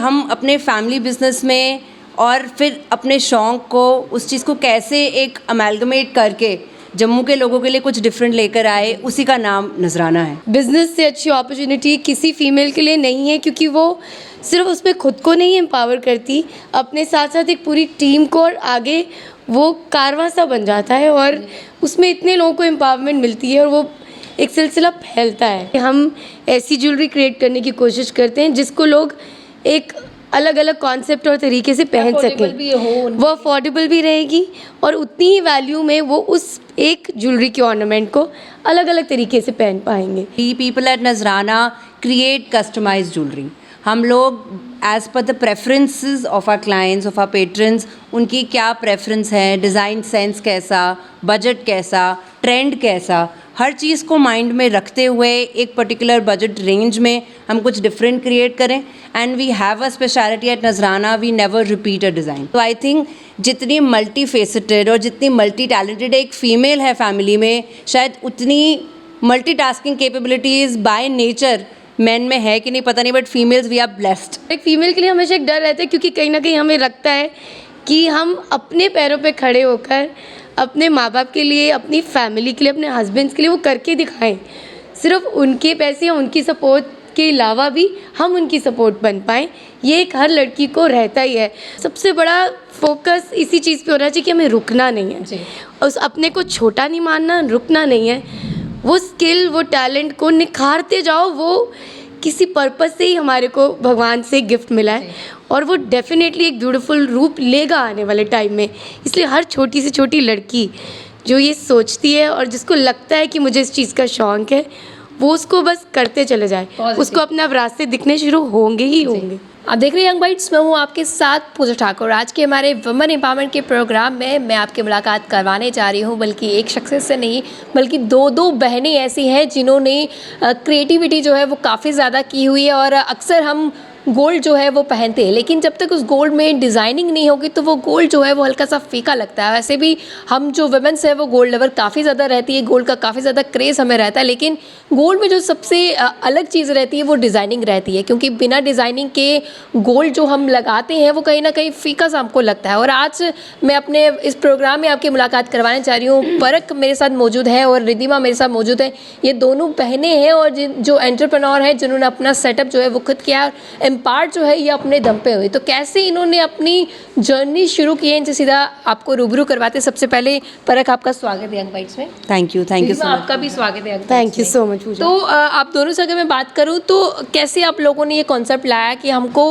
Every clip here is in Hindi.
हम अपने फैमिली बिजनेस में और फिर अपने शौक़ को, उस चीज़ को कैसे एक अमेलगमेट करके जम्मू के लोगों के लिए कुछ डिफरेंट लेकर आए, उसी का नाम नजराना है। बिज़नेस से अच्छी अपॉर्चुनिटी किसी फीमेल के लिए नहीं है, क्योंकि वो सिर्फ उसमें खुद को नहीं एम्पावर करती, अपने साथ साथ एक पूरी टीम को, और आगे वो कारवां सा बन जाता है और उसमें इतने लोगों को एम्पावरमेंट मिलती है और वो एक सिलसिला फैलता है। हम ऐसी ज्वेलरी क्रिएट करने की कोशिश करते हैं जिसको लोग एक अलग अलग कॉन्सेप्ट और तरीके से पहन सकें, वो अफोर्डेबल भी रहेगी और उतनी ही वैल्यू में वो उस एक ज्वेलरी के ऑर्नामेंट को अलग अलग तरीके से पहन पाएंगे। We people at Nazrana create customised jewellery. हम लोग as per the preferences of our clients, of our patrons, उनकी क्या प्रेफरेंस है, डिज़ाइन सेंस कैसा, बजट कैसा, ट्रेंड कैसा, हर चीज़ को माइंड में रखते हुए एक पर्टिकुलर बजट रेंज में हम कुछ डिफरेंट क्रिएट करें। And we have a specialty at Nazrana, we never repeat a design. तो आई थिंक जितनी मल्टी फेसेटेड और जितनी मल्टी टैलेंटेड एक फ़ीमेल है फैमिली में, शायद उतनी multitasking capabilities by nature men में है कि नहीं पता नहीं, but females we are blessed. एक फ़ीमेल के लिए हमेशा एक डर रहता है, क्योंकि कहीं ना कहीं हमें लगता है कि हम अपने पैरों पे खड़े होकर अपने माँ बाप के लिए, अपनी फैमिली के लिए, अपने हस्बैंड्स के लिए वो करके दिखाएं। सिर्फ उनके पैसे या उनकी सपोर्ट के अलावा भी हम उनकी सपोर्ट बन पाएँ, ये एक हर लड़की को रहता ही है। सबसे बड़ा फोकस इसी चीज़ पे होना चाहिए कि हमें रुकना नहीं है, उस अपने को छोटा नहीं मानना, रुकना नहीं है। वो स्किल, वो टैलेंट को निखारते जाओ, वो किसी पर्पस से ही हमारे को भगवान से गिफ्ट मिला है और वो डेफिनेटली एक ब्यूटीफुल रूप लेगा आने वाले टाइम में। इसलिए हर छोटी से छोटी लड़की जो ये सोचती है और जिसको लगता है कि मुझे इस चीज़ का शौक़ है, वो उसको बस करते चले जाए, उसको अपने अब रास्ते दिखने शुरू होंगे ही होंगे। आप देख रहे हैं यंग बाइट्स में, हूँ आपके साथ पूजा ठाकुर। आज के हमारे वुमेन एम्पावरमेंट के प्रोग्राम में मैं आपकी मुलाकात करवाने जा रही हूँ, बल्कि एक शख्स से नहीं बल्कि दो बहनें ऐसी हैं जिन्होंने क्रिएटिविटी जो है वो काफ़ी ज़्यादा की हुई है। और अक्सर हम गोल्ड जो है वो पहनते हैं, लेकिन जब तक उस गोल्ड में डिज़ाइनिंग नहीं होगी तो वो गोल्ड जो है वो हल्का सा फीका लगता है। वैसे भी हम जो वुमेन्स है वो गोल्ड लवर काफ़ी ज़्यादा रहती है, गोल्ड का काफ़ी ज़्यादा क्रेज़ हमें रहता है, लेकिन गोल्ड में जो सबसे अलग चीज़ रहती है वो डिज़ाइनिंग रहती है, क्योंकि बिना डिज़ाइनिंग के गोल्ड जो हम लगाते हैं वो कहीं ना कहीं फीका सा हमको लगता है। और आज मैं अपने इस प्रोग्राम में आपकी मुलाकात करवाने चाह रही हूँ। परख मेरे साथ मौजूद है और रिद्धिमा मेरे साथ मौजूद है। ये दोनों बहनें हैं और जो एंटरप्रेन्योर हैं, जिन्होंने अपना सेटअप जो है वो खुद किया, एम्पावर्ड जो है ये अपने दम पे हुई। तो कैसे इन्होंने अपनी जर्नी शुरू की है, इनसे सीधा आपको रूबरू करवाते। सबसे पहले परख, आपका स्वागत है यंग बाइट्स में। Thank you so much. आपका भी स्वागत है। Thank you so much. तो आप दोनों से अगर मैं बात करूं तो कैसे आप लोगों ने ये कॉन्सेप्ट लाया कि हमको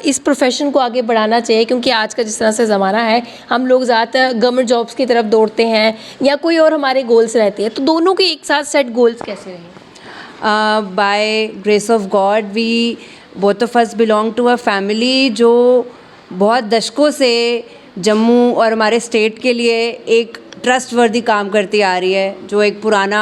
इस प्रोफेशन को आगे बढ़ाना चाहिए, क्योंकि आज का जिस तरह से ज़माना है हम लोग ज़्यादातर गवर्नमेंट जॉब्स की तरफ दौड़ते हैं या कोई और हमारे गोल्स रहते हैं, तो दोनों के एक साथ सेट गोल्स कैसे रहे? By grace of God we both of us belong to a family जो बहुत दशकों से जम्मू और हमारे स्टेट के लिए एक ट्रस्टवर्दी काम करती आ रही है। जो एक पुराना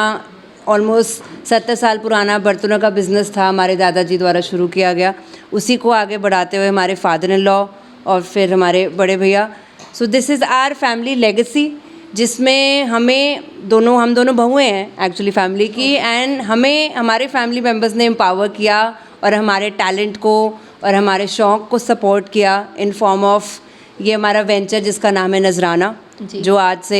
ऑलमोस्ट 70 साल पुराना बर्तनों का बिज़नेस था, हमारे दादाजी द्वारा शुरू किया गया, उसी को आगे बढ़ाते हुए हमारे फादर इन लॉ और फिर हमारे बड़े भैया। So this is our family legacy, जिसमें हम दोनों बहुएं हैं एक्चुअली फैमिली की, एंड हमें हमारे फैमिली मेम्बर्स ने एम्पावर किया और हमारे टैलेंट को और हमारे शौक़ को सपोर्ट किया इन फॉर्म ऑफ ये हमारा वेंचर जिसका नाम है नजराना, जो आज से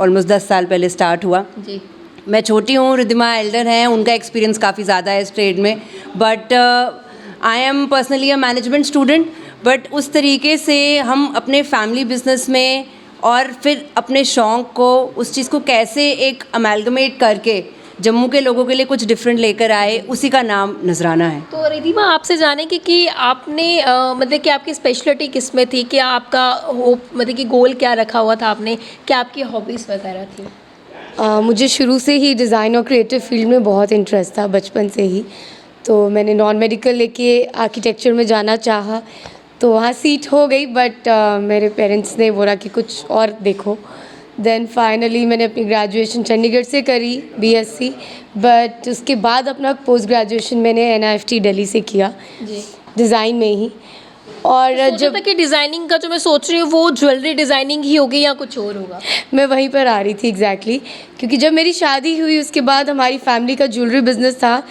ऑलमोस्ट 10 साल पहले स्टार्ट हुआ। जी। मैं छोटी हूँ, रिद्धिमा एल्डर हैं, उनका एक्सपीरियंस काफ़ी ज़्यादा है इस ट्रेड में, but I am personally a management student. But उस तरीके से हम अपने फैमिली बिजनेस में और फिर अपने शौक़ को, उस चीज़ को कैसे एक अमेलगमेट करके जम्मू के लोगों के लिए कुछ डिफरेंट लेकर आए, उसी का नाम नजराना है। तो रिद्धिमा, आपसे जाने कि आपने मतलब कि आपकी स्पेशलिटी किस में थी, क्या आपका होप मतलब कि गोल क्या रखा हुआ था आपने, क्या आपकी हॉबीज़ वगैरह थी? मुझे शुरू से ही डिज़ाइन और क्रिएटिव फील्ड में बहुत इंटरेस्ट था, बचपन से ही। तो मैंने नॉन मेडिकल लेके आर्किटेक्चर में जाना चाहा, तो वहाँ सीट हो गई, बट मेरे पेरेंट्स ने बोला कि कुछ और देखो। देन फाइनली मैंने अपनी ग्रेजुएशन चंडीगढ़ से करी, बीएससी, बट उसके बाद अपना पोस्ट ग्रेजुएशन मैंने NIFT दिल्ली से किया, डिज़ाइन में ही। और जब तक कि डिज़ाइनिंग का जो मैं सोच रही हूँ वो ज्वेलरी डिज़ाइनिंग ही होगी या कुछ और होगा? मैं वहीं पर आ रही थी एग्जैक्टली, क्योंकि जब मेरी शादी हुई उसके बाद हमारी फैमिली का ज्वेलरी बिज़नेस था।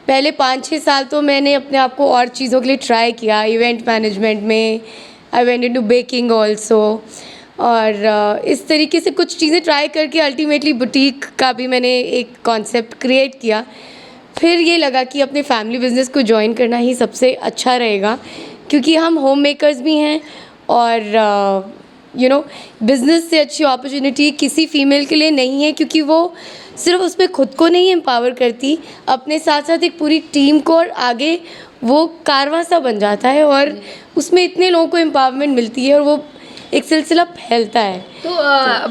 पहले 5-6 साल तो मैंने अपने आप को और चीज़ों के लिए ट्राई किया, इवेंट मैनेजमेंट में I went into baking also, और इस तरीके से कुछ चीज़ें ट्राई करके अल्टीमेटली बुटीक का भी मैंने एक कॉन्सेप्ट क्रिएट किया। फिर ये लगा कि अपने फैमिली बिजनेस को ज्वाइन करना ही सबसे अच्छा रहेगा, क्योंकि हम होम मेकर्स भी हैं और बिज़नेस से अच्छी अपॉर्चुनिटी किसी फीमेल के लिए नहीं है, क्योंकि वो सिर्फ उसमें खुद को नहीं एम्पावर करती, अपने साथ साथ एक पूरी टीम को, और आगे वो कारवां सा बन जाता है और उसमें इतने लोगों को एम्पावरमेंट मिलती है और वो एक सिलसिला फैलता है। तो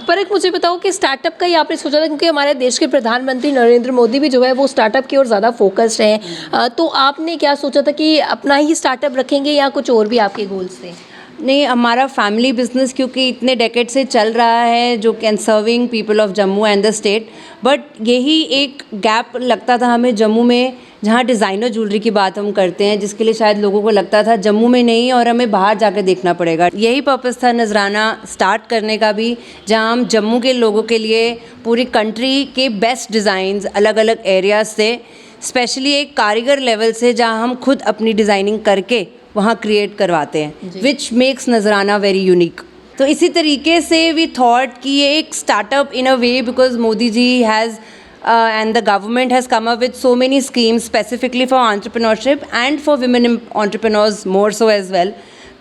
पर एक मुझे बताओ कि स्टार्टअप का ही आपने सोचा था, क्योंकि हमारे देश के प्रधानमंत्री नरेंद्र मोदी भी जो है वो स्टार्टअप की ओर ज़्यादा फोकस्ड हैं, तो आपने क्या सोचा था कि अपना ही स्टार्टअप रखेंगे या कुछ और भी आपके गोल्स थे? नहीं, हमारा फैमिली बिजनेस क्योंकि इतने डेकेड से चल रहा है जो can serving people of Jammu and the state, but यही एक गैप लगता था हमें जम्मू में, जहाँ डिज़ाइनर ज्वेलरी की बात हम करते हैं, जिसके लिए शायद लोगों को लगता था जम्मू में नहीं और हमें बाहर जाकर देखना पड़ेगा। यही पर्पस था नजराना स्टार्ट करने का भी, जहाँ हम जम्मू के लोगों के लिए पूरी कंट्री के बेस्ट डिज़ाइंस अलग अलग एरियाज से, स्पेशली एक कारीगर लेवल से, जहाँ हम खुद अपनी डिज़ाइनिंग करके वहाँ क्रिएट करवाते हैं, which makes Nazrana very unique. तो इसी तरीके से वी थॉट कि ये एक startup in a way, because Modi ji has and the government has come up with so many schemes specifically for entrepreneurship and for women entrepreneurs more so as well.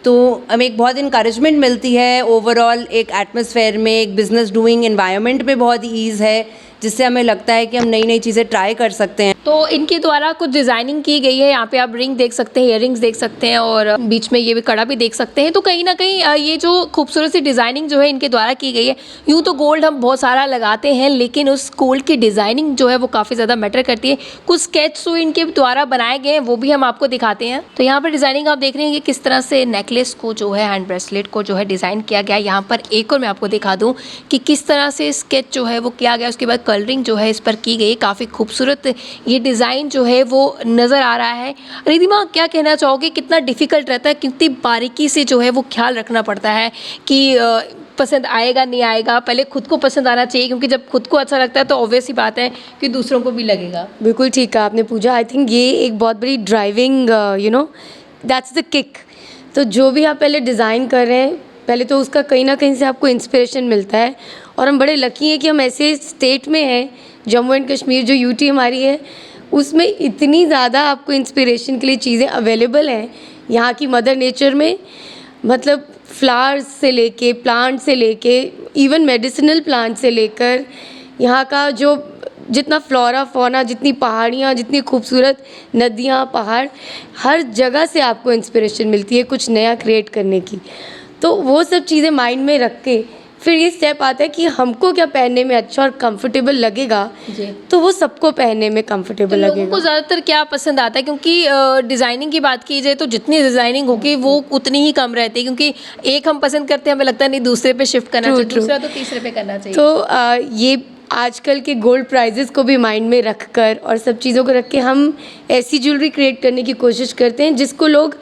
तो हमें एक बहुत इंकरेजमेंट मिलती है ओवरऑल, एक एटमॉस्फेयर में, एक बिजनेस डूइंग एनवायरनमेंट में बहुत ईज़ है, जिससे हमें लगता है कि हम नई नई चीज़ें ट्राई कर सकते हैं। तो इनके द्वारा कुछ डिज़ाइनिंग की गई है, यहाँ पे आप रिंग देख सकते हैं, इयररिंग्स देख सकते हैं और बीच में ये भी कड़ा भी देख सकते हैं। तो कहीं ना कहीं ये जो खूबसूरत सी डिज़ाइनिंग जो है इनके द्वारा की गई है, यूँ तो गोल्ड हम बहुत सारा लगाते हैं, लेकिन उस गोल्ड की डिज़ाइनिंग जो है वो काफ़ी ज़्यादा मैटर करती है। कुछ स्केच जो इनके द्वारा बनाए गए हैं वो भी हम आपको दिखाते हैं। तो यहाँ पर डिज़ाइनिंग आप देख रहे हैं कि किस तरह से नेकलेस को जो है, हैंड ब्रेसलेट को जो है डिज़ाइन किया गया। यहाँ पर एक और मैं आपको दिखा दूँ कि किस तरह से स्केच जो है वो किया गया, उसके बाद कलरिंग जो है इस पर की गई। काफ़ी खूबसूरत ये डिज़ाइन जो है वो नज़र आ रहा है। रिद्धिमा, क्या कहना चाहोगे, कितना डिफ़िकल्ट रहता है, कितनी बारीकी से जो है वो ख्याल रखना पड़ता है कि पसंद आएगा नहीं आएगा? पहले खुद को पसंद आना चाहिए, क्योंकि जब खुद को अच्छा लगता है तो ऑब्वियस ही बात है कि दूसरों को भी लगेगा। बिल्कुल ठीक कहा आपने पूजा। आई थिंक ये एक बहुत बड़ी ड्राइविंग दैट्स द किक। तो जो भी आप पहले डिज़ाइन कर रहे हैं, पहले तो उसका कहीं ना कहीं से आपको इंस्पिरेशन मिलता है, और हम बड़े लकी हैं कि हम ऐसे स्टेट में हैं, जम्मू एंड कश्मीर जो यूटी हमारी है, उसमें इतनी ज़्यादा आपको इंस्पिरेशन के लिए चीज़ें अवेलेबल हैं यहाँ की मदर नेचर में। मतलब फ्लावर्स से लेके, प्लांट से लेके, इवन मेडिसिनल प्लांट से लेकर यहाँ का जो जितना फ्लोरा फौना, जितनी पहाड़ियाँ, जितनी खूबसूरत नदियाँ, पहाड़, हर जगह से आपको इंस्पिरेशन मिलती है कुछ नया क्रिएट करने की। तो वो सब चीज़ें माइंड में रख के फिर ये स्टेप आता है कि हमको क्या पहनने में अच्छा और कंफर्टेबल लगेगा, तो वो सबको पहनने में कंफर्टेबल लगेगा। लोगों को ज़्यादातर क्या पसंद आता है, क्योंकि डिज़ाइनिंग की बात की जाए तो जितनी डिज़ाइनिंग होगी वो उतनी ही कम रहती है, क्योंकि एक हम पसंद करते हैं, हमें लगता है नहीं दूसरे पे शिफ्ट करना चाहिए, दूसरा तो तीसरे पे करना चाहिए। तो ये आजकल के गोल्ड प्राइजेस को भी माइंड में रख कर और सब चीज़ों को रख के हम ऐसी ज्वेलरी क्रिएट करने की कोशिश करते हैं जिसको लोग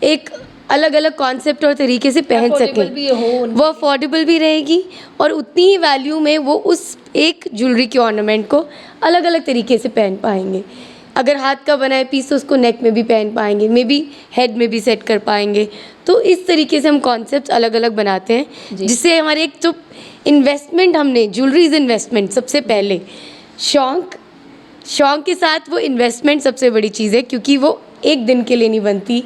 एक अलग अलग कॉन्सेप्ट और तरीके से पहन सकें, वो अफोर्डेबल भी रहेगी और उतनी ही वैल्यू में वो उस एक ज्वेलरी के ऑर्नामेंट को अलग अलग तरीके से पहन पाएंगे। अगर हाथ का बना है पीस तो उसको नेक में भी पहन पाएंगे, मे बी हेड में भी सेट कर पाएंगे। तो इस तरीके से हम कॉन्सेप्ट अलग अलग बनाते हैं, जिससे हमारे एक जो इन्वेस्टमेंट हमने, ज्वेलरी इज़ इन्वेस्टमेंट सबसे पहले, शौक के साथ वो इन्वेस्टमेंट सबसे बड़ी चीज़ है, क्योंकि वो एक दिन के लिए नहीं बनती,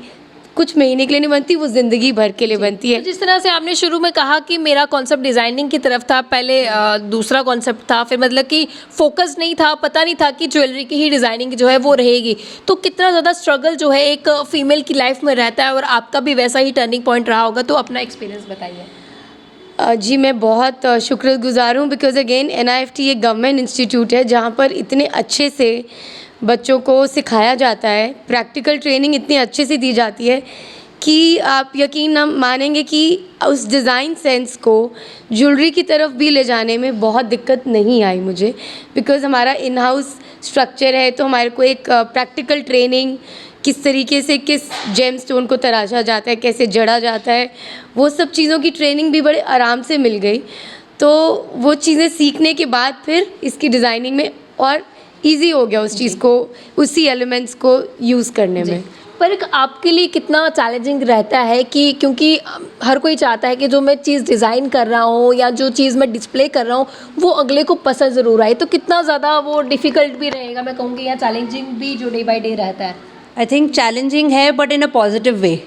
कुछ महीने के लिए नहीं बनती, वो ज़िंदगी भर के लिए बनती है। तो जिस तरह से आपने शुरू में कहा कि मेरा कॉन्सेप्ट डिज़ाइनिंग की तरफ था, पहले दूसरा कॉन्सेप्ट था, फिर मतलब कि फोकस नहीं था, पता नहीं था कि ज्वेलरी की ही डिज़ाइनिंग जो है वो रहेगी, तो कितना ज़्यादा स्ट्रगल जो है एक फ़ीमेल की लाइफ में रहता है, और आपका भी वैसा ही टर्निंग पॉइंट रहा होगा, तो अपना एक्सपीरियंस बताइए। जी, मैं बहुत शुक्रगुजार हूँ, बिकॉज़ अगेन NIFT एक गवर्नमेंट इंस्टीट्यूट है जहाँ पर इतने अच्छे से बच्चों को सिखाया जाता है, प्रैक्टिकल ट्रेनिंग इतनी अच्छे से दी जाती है कि आप यकीन न मानेंगे कि उस डिज़ाइन सेंस को ज्वेलरी की तरफ भी ले जाने में बहुत दिक्कत नहीं आई मुझे, बिकॉज़ हमारा इन हाउस स्ट्रक्चर है। तो हमारे को एक प्रैक्टिकल ट्रेनिंग, किस तरीके से किस जेम स्टोन को तराशा जाता है, कैसे जड़ा जाता है, वो सब चीज़ों की ट्रेनिंग भी बड़े आराम से मिल गई। तो वो चीज़ें सीखने के बाद फिर इसकी डिज़ाइनिंग में और ईजी हो गया उस चीज़ को, उसी एलिमेंट्स को यूज़ करने में। पर एक आपके लिए कितना चैलेंजिंग रहता है कि क्योंकि हर कोई चाहता है कि जो मैं चीज़ डिज़ाइन कर रहा हूँ या जो चीज़ मैं डिस्प्ले कर रहा हूँ वो अगले को पसंद ज़रूर आए, तो कितना ज़्यादा वो डिफ़िकल्ट भी रहेगा, मैं कहूँगी, या चैलेंजिंग भी जो डे बाय डे रहता है? आई थिंक चैलेंजिंग है but in a positive way.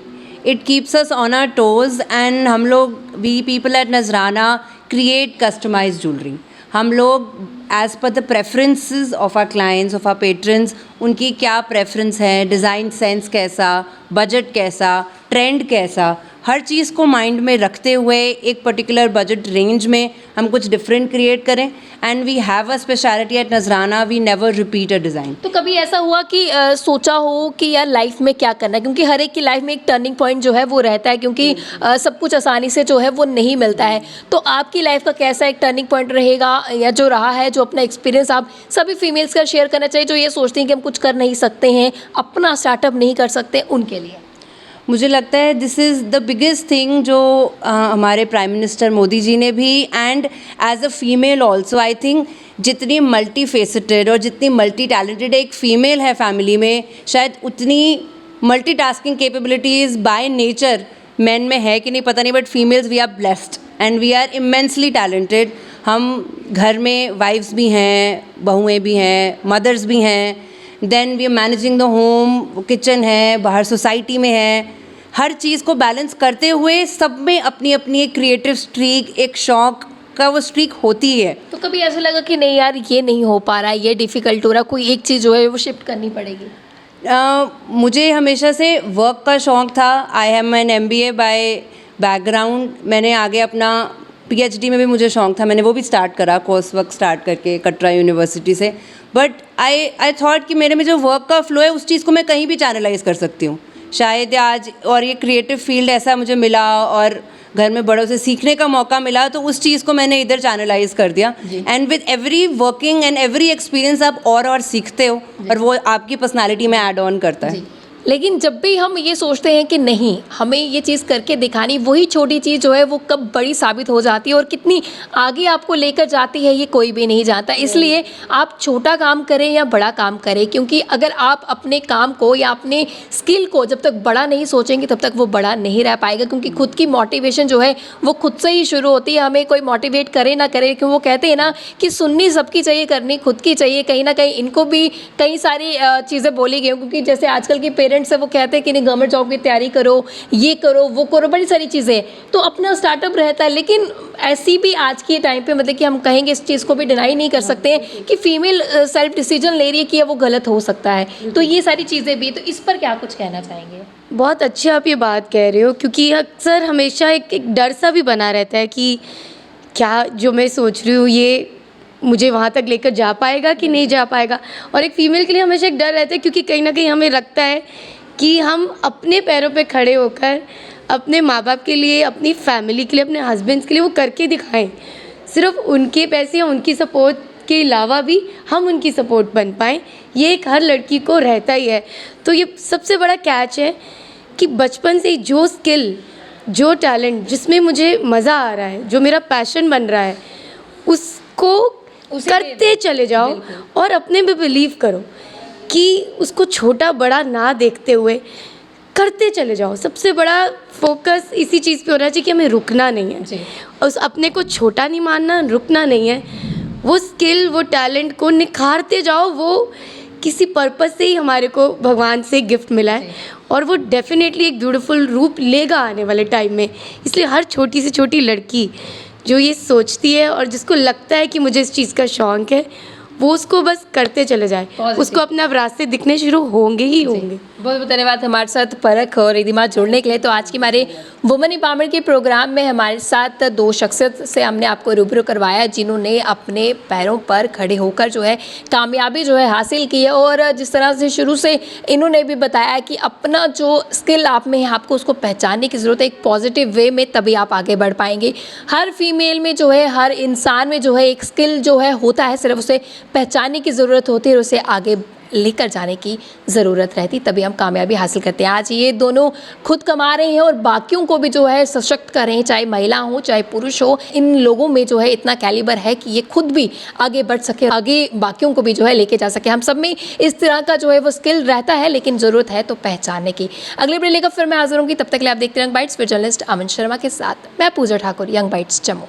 It keeps us on our toes and हम लोग we people at Nazrana create customise jewellery. हम लोग as per the preferences of our clients, of our patrons, उनकी क्या प्रेफरेंस है, डिज़ाइन सेंस कैसा, बजट कैसा, ट्रेंड कैसा, हर चीज़ को माइंड में रखते हुए एक पर्टिकुलर बजट रेंज में हम कुछ डिफरेंट क्रिएट करें. And we have a specialty at Nazrana, we never repeat a design. तो कभी ऐसा हुआ कि सोचा हो कि यार लाइफ में क्या करना है, क्योंकि हर एक की लाइफ में एक टर्निंग पॉइंट जो है वो रहता है, क्योंकि सब कुछ आसानी से जो है वो नहीं मिलता है. तो आपकी लाइफ का कैसा एक टर्निंग पॉइंट रहेगा या जो रहा है, जो अपना एक्सपीरियंस आप सभी फीमेल्स का शेयर करना चाहिए जो ये सोचती हैं कि हम कुछ कर नहीं सकते हैं, अपना स्टार्टअप नहीं कर सकते, उनके लिए? मुझे लगता है this is the biggest thing जो हमारे प्राइम मिनिस्टर मोदी जी ने भी, and as a female also I think जितनी मल्टी फेसेटेड और जितनी मल्टी टैलेंटेड एक फ़ीमेल है फैमिली में, शायद उतनी multi tasking capabilities by nature man में है कि नहीं पता नहीं, but females we are blessed and we are immensely talented. हम घर में वाइफ्स भी हैं, बहुएँ भी हैं, मदर्स भी हैं, then we are managing the home, kitchen है, बाहर सोसाइटी में है. हर चीज़ को बैलेंस करते हुए सब में अपनी अपनी एक क्रिएटिव स्ट्रीक, एक शौक का वो स्ट्रीक होती है. तो कभी ऐसा लगा कि नहीं यार ये नहीं हो पा रहा है, ये डिफ़िकल्ट हो रहा है, कोई एक चीज़ जो है वो शिफ्ट करनी पड़ेगी? मुझे हमेशा से वर्क का शौक़ था. I have an MBA by background. मैंने आगे अपना PhD में भी मुझे शौक़ था, मैंने वो भी स्टार्ट करा, कोर्स वर्क स्टार्ट करके कटरा यूनिवर्सिटी से. बट आई थॉट कि मेरे में जो वर्क का फ्लो है उस चीज़ को मैं कहीं भी चैनलाइज कर सकती हूँ शायद आज, और ये क्रिएटिव फील्ड ऐसा मुझे मिला और घर में बड़ों से सीखने का मौका मिला, तो उस चीज़ को मैंने इधर चैनलाइज कर दिया. And with every working and every experience आप और सीखते हो और वो आपकी पर्सनालिटी में ऐड ऑन करता है. लेकिन जब भी हम ये सोचते हैं कि नहीं हमें ये चीज़ करके दिखानी, वही छोटी चीज़ जो है वो कब बड़ी साबित हो जाती है और कितनी आगे आपको लेकर जाती है ये कोई भी नहीं जानता. इसलिए आप छोटा काम करें या बड़ा काम करें, क्योंकि अगर आप अपने काम को या अपने स्किल को जब तक बड़ा नहीं सोचेंगे तब तक वो बड़ा नहीं रह पाएगा. क्योंकि खुद की मोटिवेशन जो है वो खुद से ही शुरू होती है. हमें कोई मोटिवेट करे ना करे, क्योंकि वो कहते हैं ना कि सुननी सबकी चाहिए, करनी खुद की चाहिए. कहीं ना कहीं इनको भी कई सारी चीज़ें बोली गई, क्योंकि जैसे आजकल के पेरेंट्स है वो कहते हैं कि नहीं गवर्नमेंट जॉब की तैयारी करो, ये करो, वो करो, बड़ी सारी चीज़ें. तो अपना स्टार्टअप रहता है. लेकिन ऐसी भी आज के टाइम पे मतलब कि हम कहेंगे इस चीज़ को भी डिनाई नहीं कर सकते हैं कि फीमेल सेल्फ डिसीजन ले रही है कि वो गलत हो सकता है. तो ये सारी चीज़ें भी, तो इस पर क्या कुछ कहना चाहेंगे? बहुत अच्छी आप ये बात कह रहे हो, क्योंकि अक्सर हमेशा एक डर सा भी बना रहता है कि क्या जो मैं सोच रही हूँ ये मुझे वहाँ तक लेकर जा पाएगा कि नहीं जा पाएगा. और एक फ़ीमेल के लिए हमेशा एक डर रहता है, क्योंकि कहीं ना कहीं हमें लगता है कि हम अपने पैरों पे खड़े होकर अपने माँ बाप के लिए, अपनी फैमिली के लिए, अपने हस्बैंड्स के लिए वो करके दिखाएं. सिर्फ उनके पैसे या उनकी सपोर्ट के अलावा भी हम उनकी सपोर्ट बन पाएँ, ये एक हर लड़की को रहता ही है. तो ये सबसे बड़ा कैच है कि बचपन से जो स्किल, जो टैलेंट जिसमें मुझे मज़ा आ रहा है, जो मेरा पैशन बन रहा है, उसको करते चले जाओ और अपने में बिलीव करो कि उसको छोटा बड़ा ना देखते हुए करते चले जाओ. सबसे बड़ा फोकस इसी चीज़ पे होना चाहिए कि हमें रुकना नहीं है. उस अपने को छोटा नहीं मानना, रुकना नहीं है. वो स्किल, वो टैलेंट को निखारते जाओ. वो किसी पर्पस से ही हमारे को भगवान से गिफ्ट मिला है और वो डेफिनेटली एक ब्यूटीफुल रूप लेगा आने वाले टाइम में. इसलिए हर छोटी से छोटी लड़की जो ये सोचती है और जिसको लगता है कि मुझे इस चीज़ का शौक़ है, वो उसको बस करते चले जाए, उसको अपने अब रास्ते दिखने शुरू होंगे ही होंगे. बहुत बहुत धन्यवाद हमारे साथ परख और रिधिमा जुड़ने के लिए. तो आज के हमारे वुमेन एम्पावरमेंट के प्रोग्राम में हमारे साथ दो शख्सियत से हमने आपको रूबरू करवाया जिन्होंने अपने पैरों पर खड़े होकर जो है कामयाबी जो है हासिल की है. और जिस तरह से शुरू से इन्होंने भी बताया कि अपना जो स्किल आप में है आपको उसको पहचानने की ज़रूरत है एक पॉजिटिव वे में, तभी आप आगे बढ़ पाएंगे. हर फीमेल में जो है, हर इंसान में जो है एक स्किल जो है होता है, सिर्फ उसे पहचानने की ज़रूरत होती है और उसे आगे लेकर जाने की ज़रूरत रहती, तभी हम कामयाबी हासिल करते हैं। आज ये दोनों खुद कमा रहे हैं और बाकियों को भी जो है सशक्त कर रहे हैं, चाहे महिला हो चाहे पुरुष हो। इन लोगों में जो है इतना कैलिबर है कि ये खुद भी आगे बढ़ सके, आगे बाकियों को भी जो है लेके जा सके। हम सब में इस तरह का जो है वो स्किल रहता है, लेकिन ज़रूरत है तो पहचानने की। अगले वीडियो लेकर फिर मैं हाजिर होंगी, तब तक के लिए आप देखते रहिए यंग बाइट्स, फिर जर्नलिस्ट अमन शर्मा के साथ मैं पूजा ठाकुर, यंग बाइट्स जम्मू।